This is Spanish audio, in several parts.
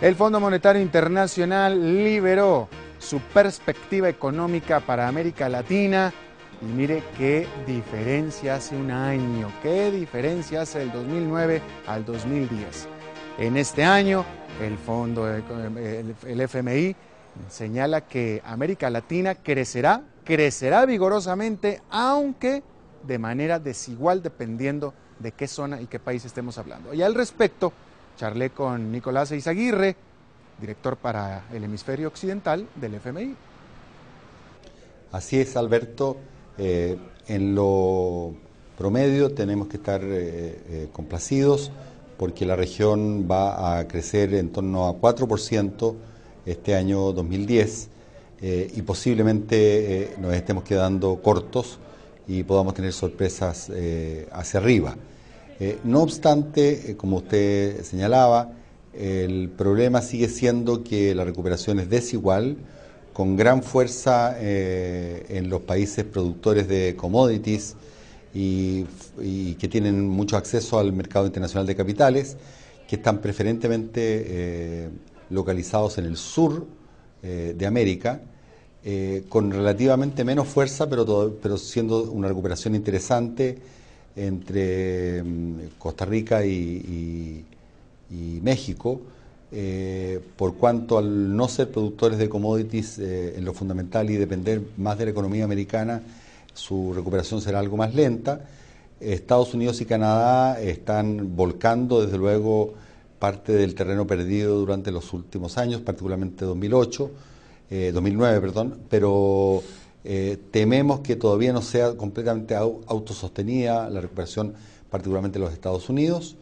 El Fondo Monetario Internacional liberó su perspectiva económica para América Latina. Y mire qué diferencia hace un año, qué diferencia hace del 2009 al 2010. En este año, el FMI señala que América Latina crecerá vigorosamente, aunque de manera desigual dependiendo de qué zona y qué país estemos hablando. Y al respecto, charlé con Nicolás Eizaguirre, director para el hemisferio occidental del FMI. Así es, Alberto. En lo promedio tenemos que estar complacidos porque la región va a crecer en torno a 4% este año 2010 y posiblemente nos estemos quedando cortos y podamos tener sorpresas hacia arriba. No obstante, como usted señalaba, el problema sigue siendo que la recuperación es desigual, con gran fuerza en los países productores de commodities y que tienen mucho acceso al mercado internacional de capitales, que están preferentemente localizados en el sur de América, con relativamente menos fuerza, pero siendo una recuperación interesante entre Costa Rica y México, por cuanto al no ser productores de commodities en lo fundamental y depender más de la economía americana, su recuperación será algo más lenta. Estados Unidos y Canadá están volcando desde luego parte del terreno perdido durante los últimos años, particularmente 2009, pero tememos que todavía no sea completamente autosostenida la recuperación, particularmente en los Estados Unidos.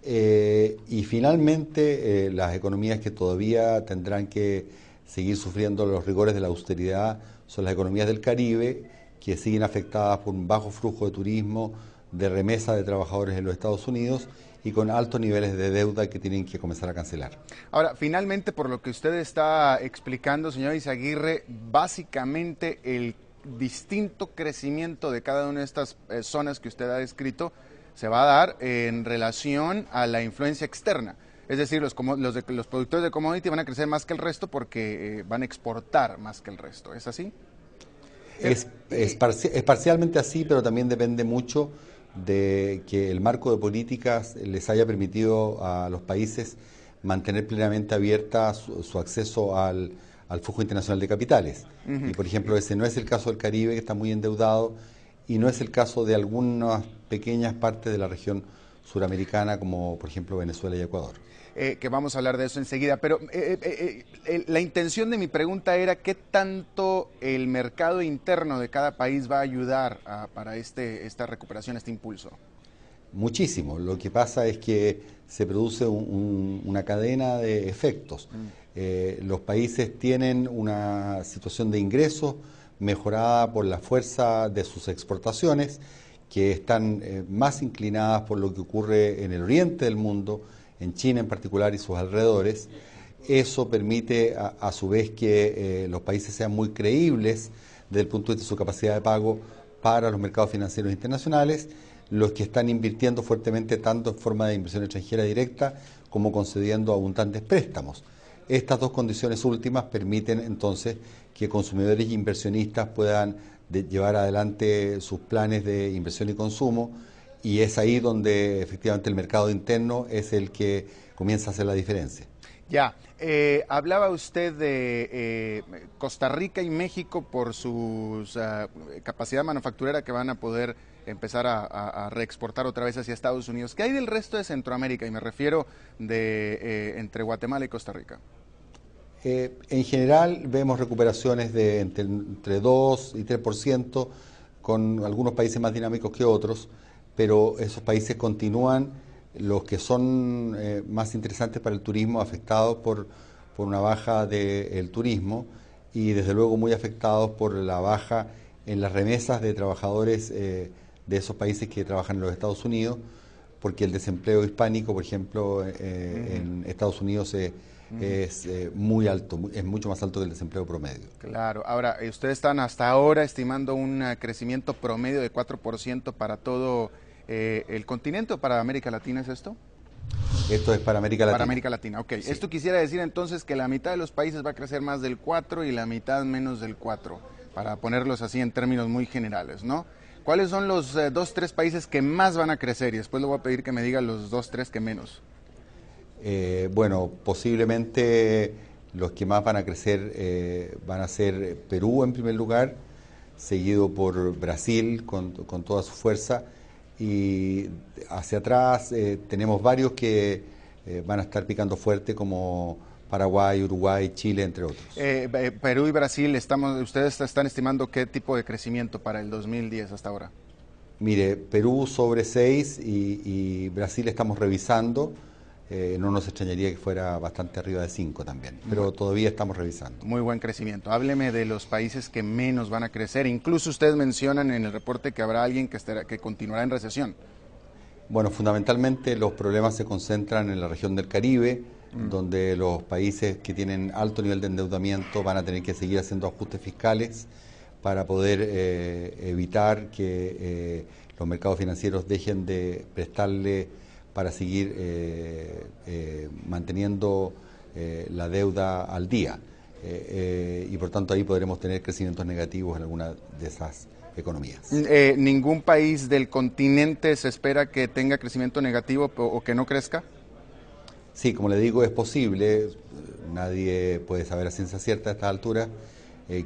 Y finalmente las economías que todavía tendrán que seguir sufriendo los rigores de la austeridad son las economías del Caribe, que siguen afectadas por un bajo flujo de turismo, de remesa de trabajadores en los Estados Unidos y con altos niveles de deuda que tienen que comenzar a cancelar. Ahora, finalmente, por lo que usted está explicando, señor Eizaguirre, básicamente el distinto crecimiento de cada una de estas zonas que usted ha descrito se va a dar en relación a la influencia externa. Es decir, los productores de commodity van a crecer más que el resto porque van a exportar más que el resto. ¿Es así? Es parcialmente así, pero también depende mucho de que el marco de políticas les haya permitido a los países mantener plenamente abierta su acceso al flujo internacional de capitales. Y, por ejemplo, ese no es el caso del Caribe, que está muy endeudado, y no es el caso de algunas pequeñas partes de la región suramericana, como por ejemplo Venezuela y Ecuador. Que vamos a hablar de eso enseguida, pero la intención de mi pregunta era qué tanto el mercado interno de cada país va a ayudar para esta recuperación, este impulso. Muchísimo. Lo que pasa es que se produce una cadena de efectos. Los países tienen una situación de ingresos mejorada por la fuerza de sus exportaciones, que están más inclinadas por lo que ocurre en el oriente del mundo, en China en particular y sus alrededores. Eso permite a su vez que los países sean muy creíbles desde el punto de vista de su capacidad de pago para los mercados financieros internacionales, los que están invirtiendo fuertemente tanto en forma de inversión extranjera directa como concediendo abundantes préstamos. Estas dos condiciones últimas permiten entonces que consumidores e inversionistas puedan llevar adelante sus planes de inversión y consumo, y es ahí donde efectivamente el mercado interno es el que comienza a hacer la diferencia. Ya, hablaba usted de Costa Rica y México por su capacidad manufacturera que van a poder empezar a reexportar otra vez hacia Estados Unidos. ¿Qué hay del resto de Centroamérica? Y me refiero entre Guatemala y Costa Rica. En general vemos recuperaciones de entre 2 y 3%, con algunos países más dinámicos que otros, pero esos países continúan, los que son más interesantes para el turismo, afectados por una baja del turismo y desde luego muy afectados por la baja en las remesas de trabajadores de esos países que trabajan en los Estados Unidos, porque el desempleo hispánico, por ejemplo, en Estados Unidos es muy alto, es mucho más alto que el desempleo promedio. Claro. Ahora, ustedes están hasta ahora estimando un crecimiento promedio de 4% para todo el continente, o para América Latina, ¿es esto? Esto es para América Latina. Para América Latina, ok. Sí. Esto quisiera decir entonces que la mitad de los países va a crecer más del 4 y la mitad menos del 4, para ponerlos así en términos muy generales, ¿no? ¿Cuáles son los 2, 3 países que más van a crecer? Y después le voy a pedir que me diga los 2, 3 que menos. Bueno, posiblemente los que más van a crecer van a ser Perú en primer lugar, seguido por Brasil con toda su fuerza, y hacia atrás tenemos varios que van a estar picando fuerte, como Paraguay, Uruguay, Chile, entre otros. Perú y Brasil, ustedes están estimando qué tipo de crecimiento para el 2010 hasta ahora. Mire, Perú sobre 6 y Brasil estamos revisando. No nos extrañaría que fuera bastante arriba de 5 también, pero todavía estamos revisando. Muy buen crecimiento. Hábleme de los países que menos van a crecer. Incluso ustedes mencionan en el reporte que habrá alguien que continuará en recesión. Bueno, fundamentalmente los problemas se concentran en la región del Caribe, donde los países que tienen alto nivel de endeudamiento van a tener que seguir haciendo ajustes fiscales para poder evitar que los mercados financieros dejen de prestarle para seguir manteniendo la deuda al día. Y por tanto ahí podremos tener crecimientos negativos en alguna de esas economías. ¿Ningún país del continente se espera que tenga crecimiento negativo o que no crezca? Sí, como le digo, es posible. Nadie puede saber a ciencia cierta a estas alturas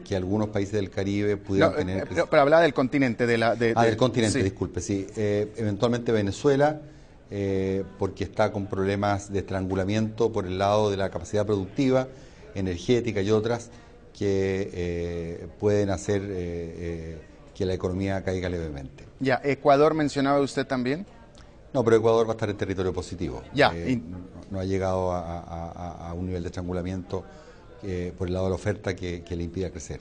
que algunos países del Caribe pudieran tener... Pero hablaba del continente. del continente, sí. Disculpe, sí. Eventualmente Venezuela, porque está con problemas de estrangulamiento por el lado de la capacidad productiva, energética y otras, que pueden hacer que la economía caiga levemente. Ya, ¿Ecuador mencionaba usted también? No, pero Ecuador va a estar en territorio positivo. Ya. No ha llegado a un nivel de estrangulamiento por el lado de la oferta que le impida crecer.